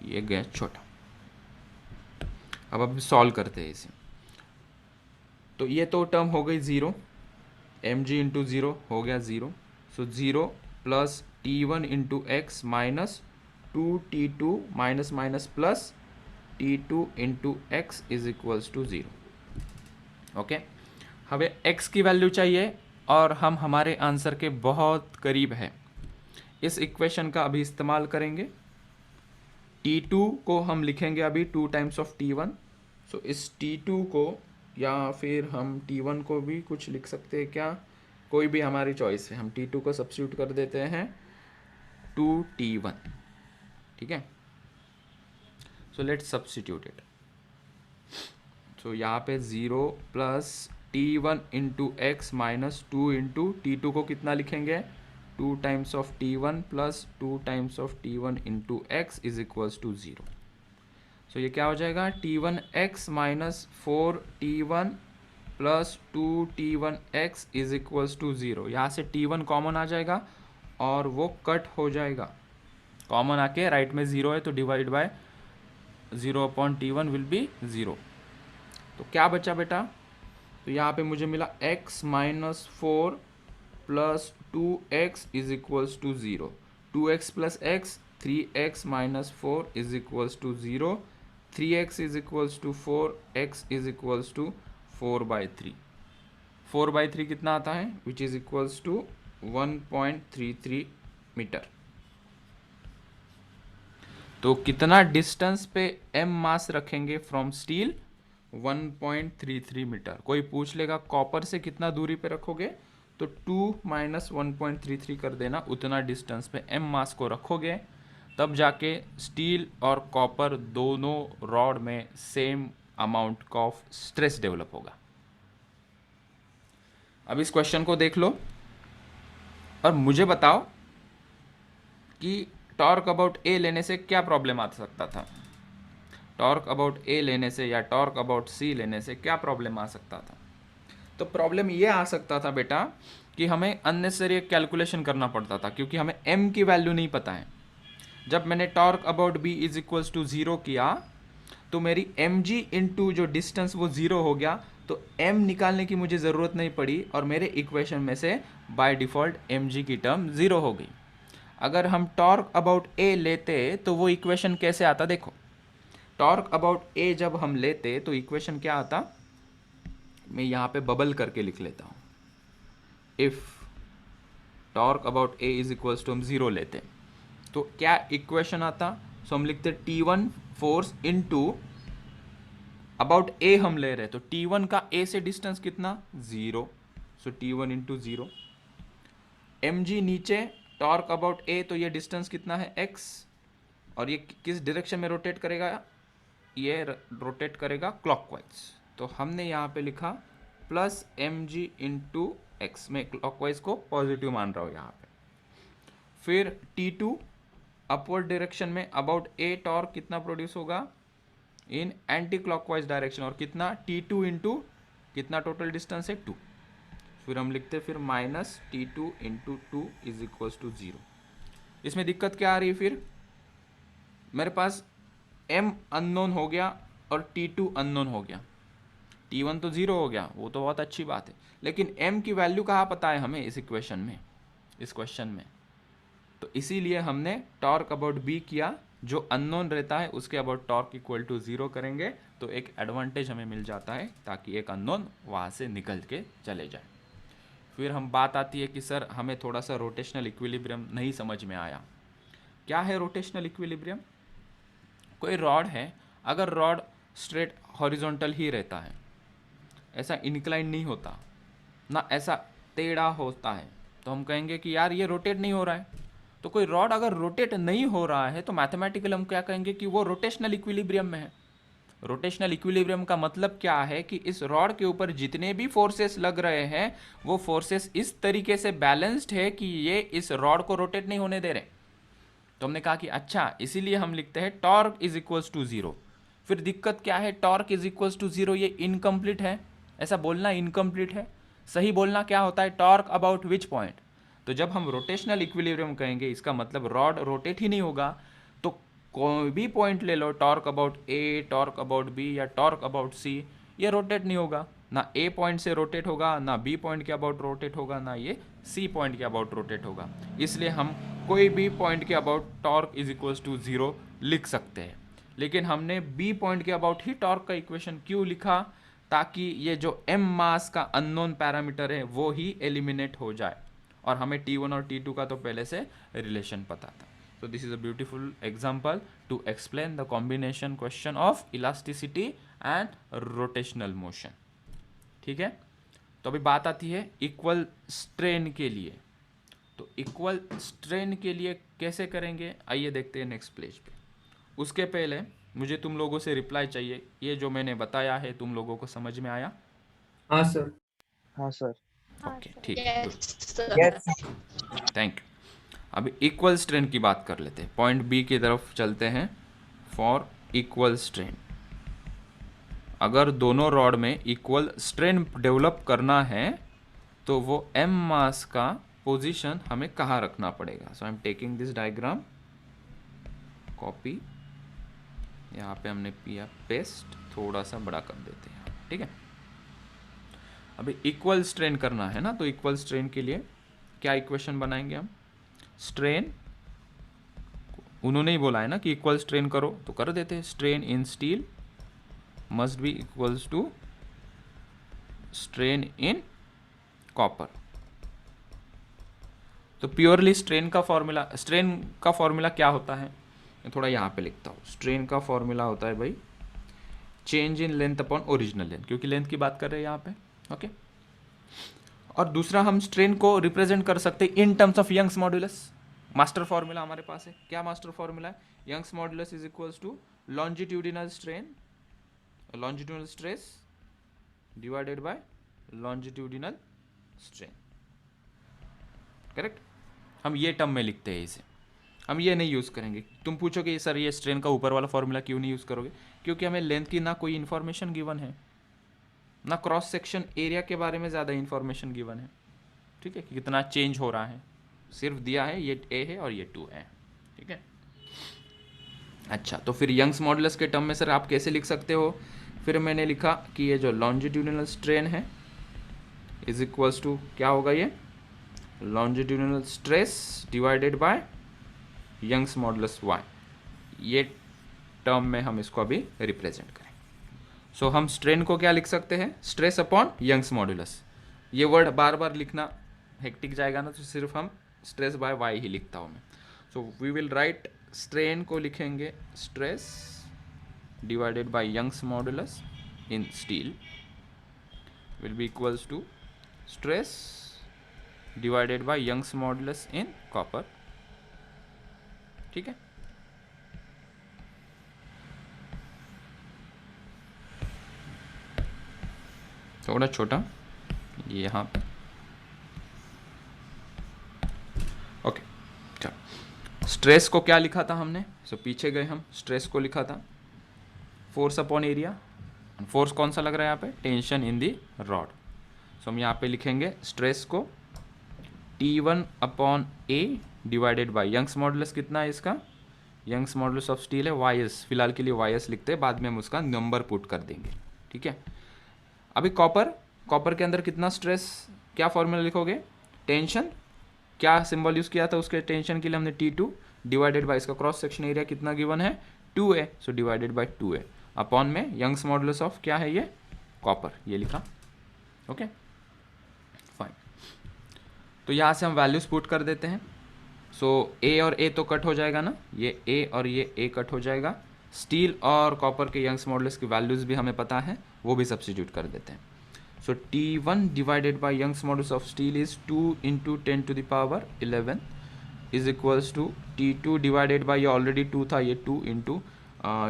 ये गया छोटा। अब सॉल्व करते हैं इसे, तो ये तो टर्म हो गई 0, mg इंटू 0 हो गया 0। So 0 plus T1 into x minus 2T2 minus minus plus T2 into x is equals to 0। Okay, हमें x की वैल्यू चाहिए और हम हमारे आंसर के बहुत करीब है। इस इक्वेशन का अभी इस्तेमाल करेंगे। T2 को हम लिखेंगे अभी 2 टाइम्स ऑफ T1। सो इस T2 को, या फिर हम T1 को भी कुछ लिख सकते हैं क्या, कोई भी हमारी चॉइस है। हम T2 को सब्स्टिट्यूट कर देते हैं 2T1। ठीक है, so let's substitute it. So यहाँ पे 0 plus T1 into x minus 2 into T2 को कितना लिखेंगे 2 times of T1 plus 2 times of T1 into x is equals to 0। So ये क्या हो जाएगा T1 x minus 4T1 plus 2T1 x is equals to 0। यहाँ से T1 कॉमन आ जाएगा और वो कट हो जाएगा, कॉमन आके राइट में 0 है तो divide by 0 upon T1 will be 0। तो क्या बचा बेटा, तो यहाँ पे मुझे मिला x minus 4 plus 2x is equals to 0। 2x plus x 3x minus 4 is equals to 0। 3x is equals to 4x is equals to 4/3। 4/3 कितना आता है, which is equals to 1.33 metre. तो कितना डिस्टेंस पे m मास रखेंगे फ्रॉम स्टील, 1.33 मीटर। कोई पूछ लेगा कॉपर से कितना दूरी पे रखोगे, तो 2 माइनस 1.33 कर देना, उतना डिस्टेंस पे m मास को रखोगे, तब जाके स्टील और कॉपर दोनों रॉड में same amount of stress develop होगा। अब इस क्वेश्चन को देख लो और मुझे बताओ कि टॉर्क अबाउट ए लेने से क्या प्रॉब्लम आ सकता था। टॉर्क अबाउट ए लेने से या टॉर्क अबाउट सी लेने से क्या प्रॉब्लम आ सकता था। तो प्रॉब्लम ये आ सकता था बेटा कि हमें अननेसेसरी कैलकुलेशन करना पड़ता था, क्योंकि हमें m की वैल्यू नहीं पता है। जब मैंने torque about b is equals to 0 किया तो मेरी mg इंटू जो डिस्टेंस वो 0 हो गया, तो m निकालने की मुझे ज़रूरत नहीं पड़ी और मेरे इक्वेशन में से बाय डिफ़ॉल्ट mg की टर्म 0 हो गई। अगर हम टॉर्क अबाउट a लेते तो वो इक्वेशन कैसे आता, देखो टॉर्क अबाउट a जब हम लेते तो इक्वेशन क्या आता, मैं यहाँ पे बबल करके लिख लेता हूँ। If torque about a is equals to हम 0 लेते तो क्या इक्वेशन आता, सो हम लिखते T1 force into about a हम ले रहे तो T1 का a से डिस्टेंस कितना 0, सो T1 इंटू 0। mg नीचे टॉर्क अबाउट a, तो ये डिस्टेंस कितना है x, और ये किस डायरेक्शन में रोटेट करेगा, ये रोटेट करेगा क्लॉकवाइज। तो हमने यहाँ पे लिखा प्लस mg इंटू एक्स, में क्लॉकवाइज को पॉजिटिव मान रहा हूँ यहाँ पे। फिर T2 अपवर्ड डायरेक्शन में अबाउट a टॉर्क कितना प्रोड्यूस होगा इन एंटी क्लॉकवाइज डायरेक्शन, और कितना T2 इंटू कितना टोटल डिस्टेंस है 2। फिर हम लिखते फिर minus T2 into 2 is equals to 0। इसमें दिक्कत क्या आ रही है, फिर मेरे पास m अननोन हो गया और T2 अननोन हो गया। T1 तो 0 हो गया, वो तो बहुत अच्छी बात है, लेकिन m की वैल्यू कहाँ पता है हमें इस इक्वेशन में, इस क्वेश्चन में। तो इसीलिए हमने टॉर्क अबाउट b किया जो अननोन रहता है उसके अबाउट टॉर्क इक्वल टू 0 करेंगे तो एक एडवांटेज हमें मिल जाता है, ताकि एक अननोन वहाँ से निकल के चले जाए। फिर हम बात आती है कि सर हमें थोड़ा सा रोटेशनल इक्विलिब्रियम नहीं समझ में आया। क्या है रोटेशनल इक्विलिब्रियम? कोई रॉड है, अगर रॉड स्ट्रेट हॉरिजॉन्टल ही रहता है, ऐसा इंक्लाइन नहीं होता ना ऐसा टेढ़ा होता है, तो हम कहेंगे कि यार ये रोटेट नहीं हो रहा है। तो कोई रॉड अगर रोटेट नहीं हो रहा है तो मैथमेटिकली हम क्या कहेंगे कि वो रोटेशनल इक्विलिब्रियम में है। रोटेशनल इक्विलिब्रियम का मतलब क्या है कि इस रॉड के ऊपर जितने भी फोर्सेस लग रहे हैं वो फोर्सेस इस तरीके से बैलेंस्ड है कि ये इस रॉड को रोटेट नहीं होने दे रहे। तो हमने कहा कि अच्छा, इसीलिए हम लिखते हैं टॉर्क इज इक्वल्स टू 0। फिर दिक्कत क्या है, टॉर्क इज इक्वल्स टू 0 ये इनकम्प्लीट है, ऐसा बोलना इनकम्प्लीट है। सही बोलना क्या होता है, टॉर्क अबाउट विच पॉइंट। तो जब हम रोटेशनल इक्विलिब्रियम कहेंगे इसका मतलब रॉड रोटेट ही नहीं होगा। तो कोई भी पॉइंट ले लो, torque about A, torque about B या टॉर्क अबाउट सी, ये रोटेट नहीं होगा। ना ए पॉइंट से रोटेट होगा, ना बी पॉइंट के अबाउट रोटेट होगा, ना ये सी पॉइंट के अबाउट रोटेट होगा। इसलिए हम कोई भी पॉइंट के about torque is equals to 0 लिख सकते हैं। लेकिन हमने बी पॉइंट के अबाउट ही टॉर्क का इक्वेशन क्यों लिखा, ताकि ये जो एम मास का अननोन पैरामीटर है वो ही एलिमिनेट हो जाए, और हमें T1 और T2 का तो पहले से रिलेशन पता था। So this is a beautiful example to explain the combination question of elasticity and rotational motion। ठीक है, तो अभी बात आती है इक्वल स्ट्रेन के लिए। तो इक्वल स्ट्रेन के लिए कैसे करेंगे, आइए देखते हैं नेक्स्ट पेज पे। उसके पहले मुझे तुम लोगों से रिप्लाई चाहिए, ये जो मैंने बताया है तुम लोगों को समझ में आया? हाँ सर। हाँ सर। ओके, ठीक, यस थैंक यू। अभी इक्वल स्ट्रेन की बात कर लेते हैं, पॉइंट बी की तरफ चलते हैं। फॉर इक्वल स्ट्रेन, अगर दोनों रॉड में इक्वल स्ट्रेन डेवलप करना है तो वो एम मास का पोजीशन हमें कहाँ रखना पड़ेगा। So I am taking this diagram, copy, यहाँ पे हमने किया पेस्ट, थोड़ा सा बड़ा कर देते हैं, ठीक है। अभी इक्वल स्ट्रेन करना है ना, तो इक्वल स्ट्रेन के लिए क्या इक्वेशन बनाएंगे हम। स्ट्रेन, उन्होंने ही बोला है ना कि इक्वल स्ट्रेन करो, तो कर देते हैं। Strain in steel must be equals to strain in copper. तो प्योरली स्ट्रेन का फॉर्मूला क्या होता है, मैं थोड़ा यहाँ पे लिखता हूँ। स्ट्रेन का फॉर्मूला होता है भाई change in length upon original length, क्योंकि लेंथ की बात कर रहे हैं यहाँ पे, ओके। और दूसरा हम स्ट्रेन को रिप्रेजेंट कर सकते हैं in terms of Young's modulus. Master formula हमारे पास है, क्या मास्टर फॉर्मूला है, Young's modulus is equals to longitudinal stress divided by longitudinal strain, correct. हम ये टर्म में लिखते हैं इसे, हम ये नहीं यूज़ करेंगे। तुम पूछोगे सर ये स्ट्रेन का ऊपर वाला फॉर्मूला क्यों नहीं यूज़ करोगे, क्योंकि हमें लेंथ की ना कोई इन्फॉर्मेशन गिवन है, ना क्रॉस सेक्शन एरिया के बारे में ज़्यादा इन्फॉर्मेशन गिवन है, ठीक है, कि कितना चेंज हो रहा है, सिर्फ दिया है ये ए है और ये 2 है, ठीक है। अच्छा, तो फिर यंग्स मॉडुलस के टर्म में सर आप कैसे लिख सकते हो, फिर मैंने लिखा कि ये जो लॉन्जिट्यूडिनल स्ट्रेन है इज इक्वल्स टू क्या होगा, ये longitudinal stress divided by Young's modulus Y. ये टर्म में हम इसको अभी रिप्रेजेंट करें। सो हम स्ट्रेन को क्या लिख सकते हैं, स्ट्रेस अपॉन यंग्स मॉडुलस। ये वर्ड बार बार लिखना हेक्टिक जाएगा ना, तो सिर्फ हम स्ट्रेस बाय वाई ही लिखता हूँ मैं। So we will write, strain को लिखेंगे stress divided by Young's modulus in steel will be equals to stress divided by Young's modulus in copper, ठीक है। थोड़ा छोटा ये यहाँ पे, ओके। चलो, स्ट्रेस को क्या लिखा था हमने, सो पीछे गए हम, स्ट्रेस को लिखा था फोर्स अपॉन एरिया। फोर्स कौन सा लग रहा है यहाँ पे, टेंशन इन दी रॉड। सो हम यहाँ पे लिखेंगे स्ट्रेस को T1 upon A divided by Young's modulus कितना है इसका, यंग्स मॉडुलस ऑफ स्टील है वाईएस, फिलहाल के लिए वाईएस लिखते हैं, बाद में हम उसका नंबर पुट कर देंगे, ठीक है। अभी कॉपर के अंदर कितना स्ट्रेस, क्या फॉर्मूला लिखोगे, टेंशन, क्या सिंबल यूज़ किया था उसके टेंशन के लिए हमने T2, डिवाइडेड बाय इसका क्रॉस सेक्शन एरिया कितना गिवन है 2a, so divided by 2a upon में यंग्स मॉडुलस ऑफ क्या है ये कॉपर, ये लिखा। ओके फाइन, तो यहाँ से हम वैल्यूज पुट कर देते हैं। सो ए और ए तो कट हो जाएगा ना, ये ए और ये ए कट हो जाएगा। स्टील और कॉपर के यंग्स मॉडुलस की वैल्यूज भी हमें पता है, वो भी सब्स्टिट्यूट कर देते हैं। So T1 divided by Young's modulus of steel is 2 into 10 to the power 11 is equals to T2 divided by, ये ऑलरेडी 2 था, ये 2 into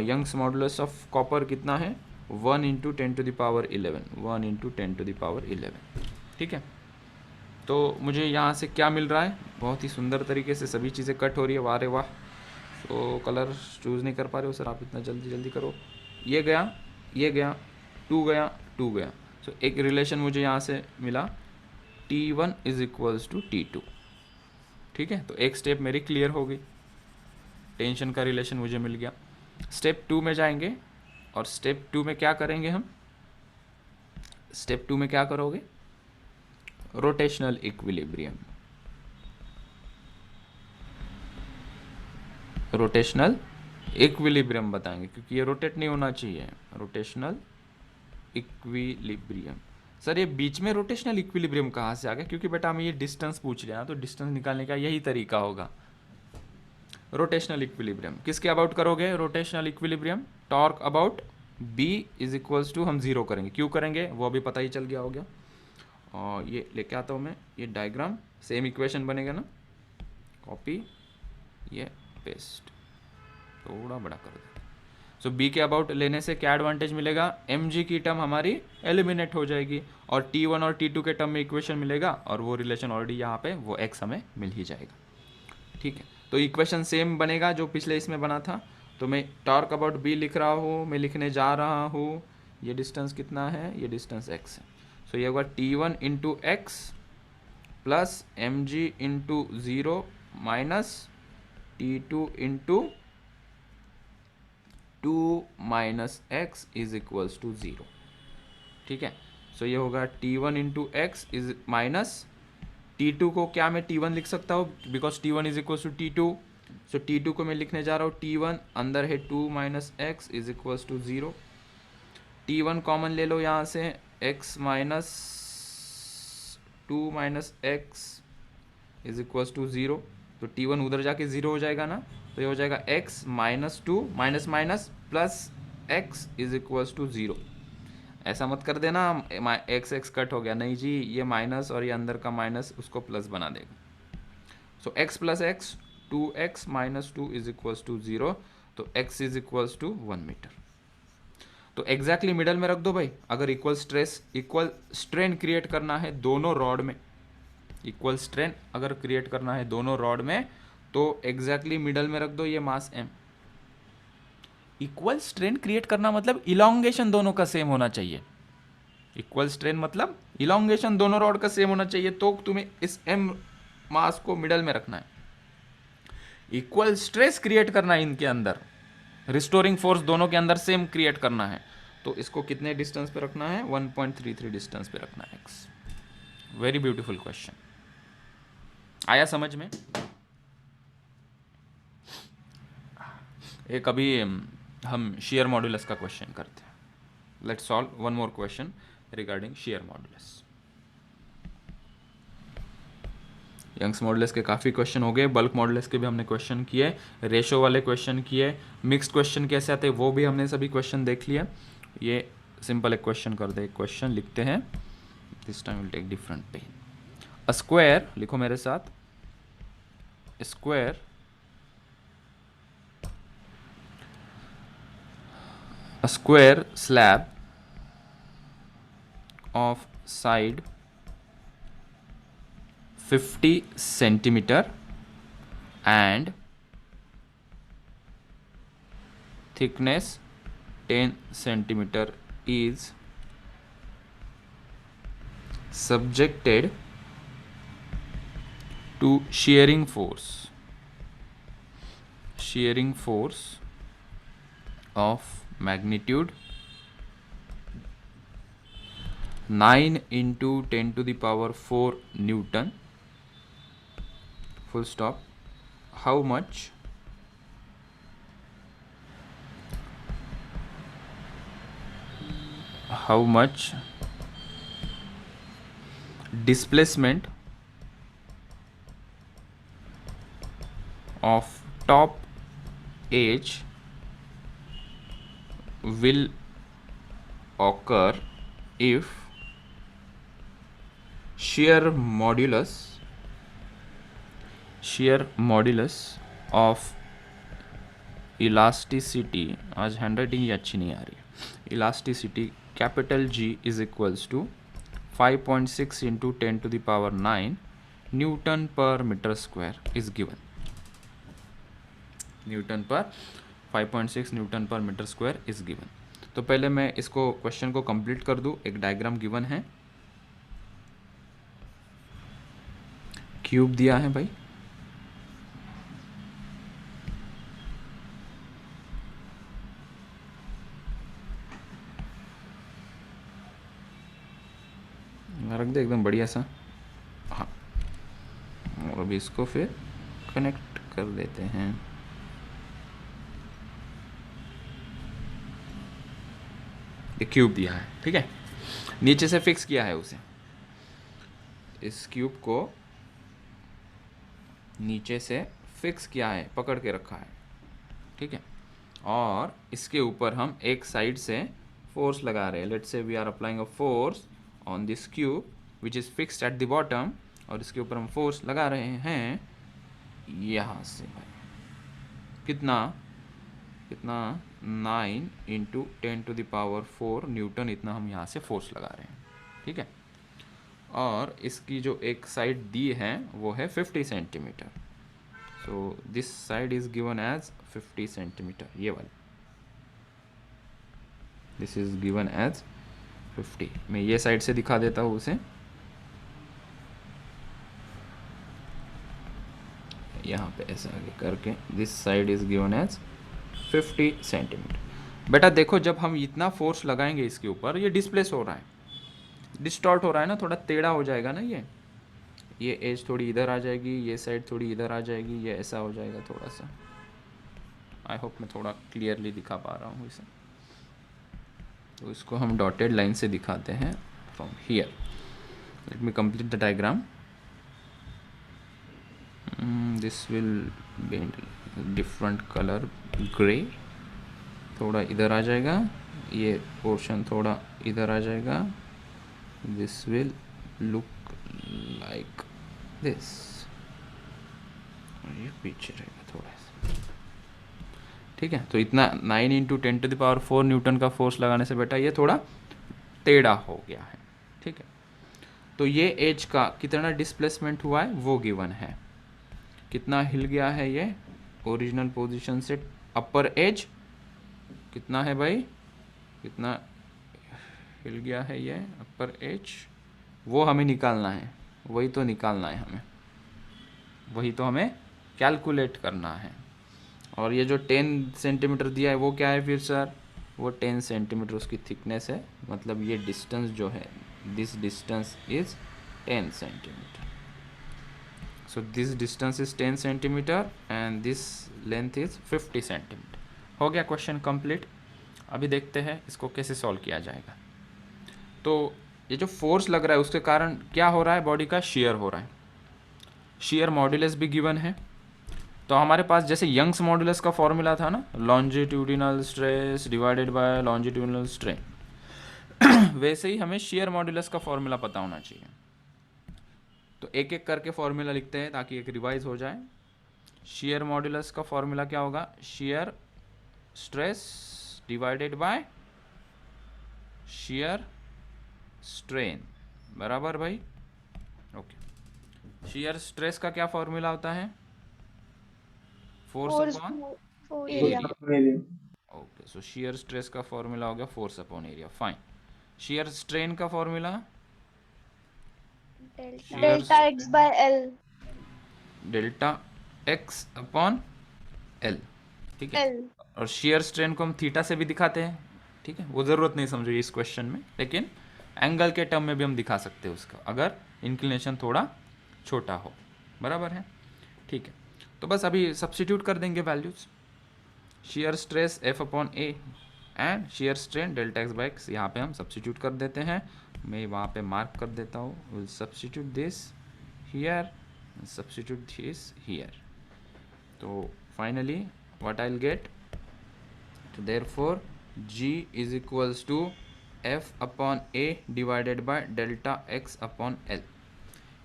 Young's modulus of copper कितना है 1 into 10 to the power 11, 1 into 10 to the power 11। ठीक है, तो मुझे यहाँ से क्या मिल रहा है, बहुत ही सुंदर तरीके से सभी चीज़ें कट हो रही है, वाह रे वाह। तो कलर चूज़ नहीं कर पा रहे हो सर आप, इतना जल्दी जल्दी करो। ये गया, ये गया, 2 गया, 2 गया। सो एक रिलेशन मुझे यहाँ से मिला T1 is equals to T2। ठीक है, तो एक स्टेप मेरी क्लियर हो गई, टेंशन का रिलेशन मुझे मिल गया। स्टेप 2 में जाएंगे और स्टेप 2 में क्या करेंगे हम, स्टेप 2 में क्या करोगे, रोटेशनल इक्विलिब्रियम। रोटेशनल इक्विलिब्रियम बताएंगे, क्योंकि ये रोटेट नहीं होना चाहिए। रोटेशनल इक्विलिब्रियम, सर ये बीच में रोटेशनल इक्विलिब्रियम कहाँ से आ गया, क्योंकि बेटा हमें ये डिस्टेंस पूछ लिया ना, तो डिस्टेंस निकालने का यही तरीका होगा। रोटेशनल इक्विलिब्रियम किसके अबाउट करोगे, rotational equilibrium torque about B is equals to, हम जीरो करेंगे, क्यों करेंगे वो अभी पता ही चल गया हो गया। और ये लेके आता हूँ मैं, ये डायग्राम सेम इक्वेशन बनेगा ना, कॉपी, ये पेस्ट, थोड़ा बड़ा कर दो। सो बी के अबाउट लेने से क्या एडवांटेज मिलेगा, एम जी की टर्म हमारी एलिमिनेट हो जाएगी और T1 और T2 के टर्म में इक्वेशन मिलेगा, और वो रिलेशन ऑलरेडी यहाँ पे वो x हमें मिल ही जाएगा। ठीक है, तो इक्वेशन सेम बनेगा जो पिछले इसमें बना था। तो मैं टॉर्क अबाउट बी लिख रहा हूँ, मैं लिखने जा रहा हूँ, ये डिस्टेंस कितना है, ये डिस्टेंस x है। सो ये होगा T1 into x plus m g into zero minus T2 into 2 minus x is equals to 0। ठीक है, सो ये होगा T1 into x is minus T2 को क्या मैं T1 लिख सकता हूँ, because T1 is equals to T2। सो T2 को मैं लिखने जा रहा हूँ T1, अंदर है 2 minus x is equals to 0। T1 common ले लो यहाँ से, x minus 2 minus x is equals to 0। तो T1 उधर जाके 0 हो जाएगा ना, तो ये हो जाएगा x minus 2 minus minus plus x is equals to 0। ऐसा मत कर देना x x कट हो गया, नहीं जी, ये माइनस और ये अंदर का माइनस उसको प्लस बना देगा। So x plus x 2x minus 2 is equals to 0, तो x is equals to 1 metre. तो एग्जैक्टली मिडल में रख दो भाई, अगर इक्वल स्ट्रेन क्रिएट करना है दोनों रॉड में, इक्वल स्ट्रेन अगर क्रिएट करना है दोनों रॉड में, तो एग्जैक्टली मिडल में रख दो ये मास m। इक्वल स्ट्रेन क्रिएट करना मतलब इलोंगेशन दोनों का सेम होना चाहिए। इक्वल स्ट्रेन मतलब इलोंगेशन दोनों रॉड का सेम होना चाहिए, तो तुम्हें इस m मास को मिडल में रखना है। इक्वल स्ट्रेस क्रिएट करना है इनके अंदर, रिस्टोरिंग फोर्स दोनों के अंदर सेम क्रिएट करना है, तो इसको कितने डिस्टेंस पे रखना है, 1.33 डिस्टेंस पे रखना है x। वेरी ब्यूटीफुल क्वेश्चन, आया समझ में। एक अभी हम शेयर मॉड्यूलस का क्वेश्चन करते हैं। Let's solve one more question regarding shear modulus. Young's modulus के काफ़ी क्वेश्चन हो गए, बल्क मॉडुलस के भी हमने क्वेश्चन किए, रेशो वाले क्वेश्चन किए, मिक्स्ड क्वेश्चन कैसे आते हैं वो भी हमने सभी क्वेश्चन देख लिए। ये सिंपल एक क्वेश्चन कर दे, क्वेश्चन लिखते हैं, this time will take different pen. A square, लिखो मेरे साथ, square a square slab of side 50 centimeter and thickness 10 centimeter is subjected to shearing force of magnitude 9 into 10 to the power 4 Newton, full stop. How much how much displacement of top edge will occur if shear modulus of elasticity, आज handwriting ये अच्छी नहीं आ रही है, elasticity capital G is equals to 5.6 into 10 to the power 9 newton per metre square is given. Newton per 5.6 Newton per metre square is given. तो पहले मैं इसको क्वेश्चन को कंप्लीट कर दूं. एक डायग्राम गिवन है, क्यूब दिया है भाई, रख दे एकदम बढ़िया सा. हाँ, और अभी इसको फिर कनेक्ट कर देते हैं. ये क्यूब दिया है, ठीक है, नीचे से फिक्स किया है उसे. इस क्यूब को नीचे से फिक्स किया है, पकड़ के रखा है, ठीक है, और इसके ऊपर हम एक साइड से फोर्स लगा रहे हैं. Let's say we are applying a force on this cube which is fixed at the bottom, और इसके ऊपर हम फोर्स लगा रहे हैं यहाँ से भाई. कितना 9 into 10 to the power 4 Newton, इतना हम यहाँ से फोर्स लगा रहे हैं, ठीक है. और इसकी जो एक साइड दी है वो है 50 centimetre. So this side is given as 50 centimetre. ये वाली दिस इज गिवन एज 50. मैं ये साइड से दिखा देता हूँ उसे. यहाँ पे ऐसा आगे करके this side is given as 50 centimetre. बेटा देखो, जब हम इतना फोर्स लगाएंगे इसके ऊपर, ये डिस्प्लेस हो रहा है, डिस्टॉर्ट हो रहा है ना, थोड़ा टेढ़ा हो जाएगा ना. ये एज थोड़ी इधर आ जाएगी, ये साइड थोड़ी इधर आ जाएगी, ये ऐसा हो जाएगा थोड़ा सा. आई होप मैं थोड़ा क्लियरली दिखा पा रहा हूँ इसे. तो इसको हम डॉटेड लाइन से दिखाते हैं from here. Let me complete the diagram. This will be different colour grey. थोड़ा इधर आ जाएगा, ये पोर्शन थोड़ा इधर आ जाएगा. This will look like this, ये पीछे रहेगा थोड़ा सा, ठीक है. तो इतना 9 into 10 to the power 4 Newton का फोर्स लगाने से बेटा ये थोड़ा टेढ़ा हो गया है, ठीक है. तो ये एज का कितना डिस्प्लेसमेंट हुआ है वो गिवन है. कितना हिल गया है ये ओरिजिनल पोजीशन से अपर एज, कितना है भाई, कितना हिल गया है ये अपर एज, वो हमें निकालना है. वही तो निकालना है हमें, वही तो हमें कैलकुलेट करना है. और ये जो 10 सेंटीमीटर दिया है वो क्या है फिर सर, वो 10 सेंटीमीटर उसकी थिकनेस है. मतलब ये डिस्टेंस जो है, this distance is 10 centimetre. So this distance is 10 centimetre and this length is 50 centimetre. हो गया क्वेश्चन कंप्लीट. अभी देखते हैं इसको कैसे सॉल्व किया जाएगा. तो ये जो फोर्स लग रहा है उसके कारण क्या हो रहा है, बॉडी का शेयर हो रहा है. शेयर मॉड्यूलस भी गिवन है. तो हमारे पास जैसे यंग्स मॉड्यूलस का फॉर्मूला था ना, longitudinal stress divided by longitudinal strain, वैसे ही हमें शेयर मॉड्यूलस का फॉर्मूला पता होना चाहिए. तो एक एक करके फॉर्मूला लिखते हैं ताकि एक रिवाइज हो जाए. शेयर मॉड्यूलस का फॉर्मूला क्या होगा, shear stress divided bye shear strain, बराबर भाई. ओके, शेयर स्ट्रेस का क्या फॉर्मूला होता है, force upon area. Okay. So shear stress का फॉर्मूला हो गया force upon area. Fine. Shear strain का formula delta x by l. Delta x upon l, ठीक है. और शेयर स्ट्रेन को हम थीटा से भी दिखाते हैं, ठीक है. वो ज़रूरत नहीं समझो इस क्वेश्चन में, लेकिन एंगल के टर्म में भी हम दिखा सकते हैं उसका, अगर इंक्लिनेशन थोड़ा छोटा हो, बराबर है, ठीक है. तो बस अभी सब्स्टिट्यूट कर देंगे values. Shear stress F upon A and shear strain delta x by x यहाँ पे हम सब्सटीट्यूट कर देते हैं, मैं वहाँ पे मार्क कर देता हूँ, will substitute this here, substitute this here, तो finally what I will get, तो therefore G is equals to F upon A divided by delta x upon L।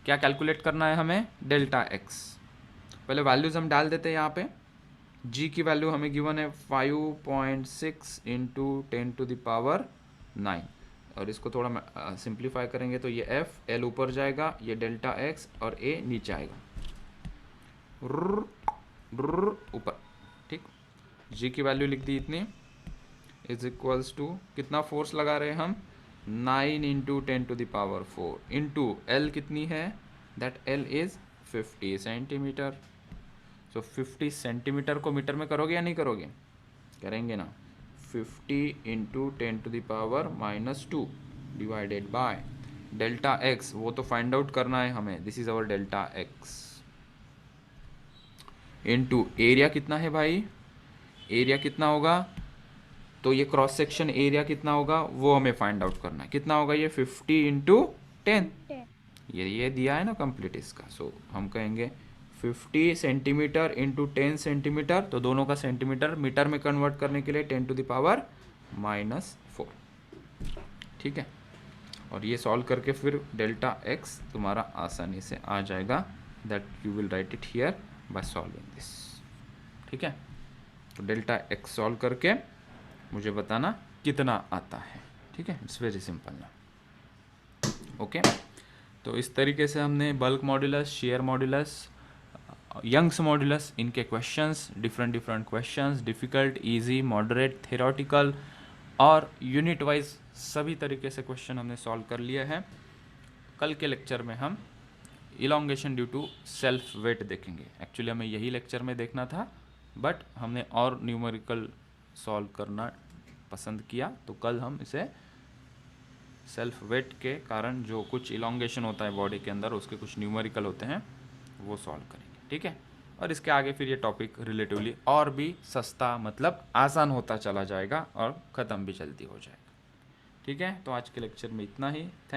क्या कैलकुलेट करना है हमें, डेल्टा एक्स। पहले वैल्यूज हम डाल देते हैं यहाँ पे। G की वैल्यू हमें गिवन है 5.6 इंटू 10⁻⁹, और इसको थोड़ा सिंप्लीफाई करेंगे तो ये F, L ऊपर जाएगा, ये डेल्टा एक्स और A नीचे आएगा, ऊपर, ठीक। G की वैल्यू लिख दी इतनी, इज इक्वल्स टू कितना फोर्स लगा रहे हैं हम, 9 इंटू 10⁻⁴ इंटू L कितनी है, that L is 50 centimetre. So 50 centimetre को मीटर में करोगे या नहीं करोगे, करेंगे ना, 50 into 10⁻⁻² divided by delta x, वो तो फाइंड आउट करना है हमें, this is our delta x, into area कितना है भाई, एरिया कितना होगा, तो ये क्रॉस सेक्शन एरिया कितना होगा वो हमें फाइंड आउट करना है, कितना होगा ये 50 इंटू 10, ये दिया है ना कंप्लीट इसका। सो हम कहेंगे 50 सेंटीमीटर इंटू 10 सेंटीमीटर, तो दोनों का सेंटीमीटर मीटर में कन्वर्ट करने के लिए 10⁻⁻⁴, ठीक है। और ये सॉल्व करके फिर डेल्टा एक्स तुम्हारा आसानी से आ जाएगा, that you will write it here by solving this, ठीक है। तो डेल्टा एक्स सॉल्व करके मुझे बताना कितना आता है, ठीक है, इट्स वेरी सिंपल ना, ओके। तो इस तरीके से हमने bulk modulus, shear modulus, Young's modulus, इनके questions, different questions, difficult, easy, moderate, theoretical और यूनिट वाइज सभी तरीके से क्वेश्चन हमने सॉल्व कर लिए हैं। कल के लेक्चर में हम elongation due to self weight देखेंगे। एक्चुअली हमें यही लेक्चर में देखना था, बट हमने और न्यूमेरिकल सॉल्व करना पसंद किया, तो कल हम इसे सेल्फ वेट के कारण जो कुछ इलोंगेशन होता है बॉडी के अंदर, उसके कुछ न्यूमेरिकल होते हैं, वो सॉल्व करेंगे, ठीक है। और इसके आगे फिर ये टॉपिक रिलेटिवली और भी सस्ता, मतलब आसान होता चला जाएगा और ख़त्म भी जल्दी हो जाएगा, ठीक है। तो आज के लेक्चर में इतना ही, थैंक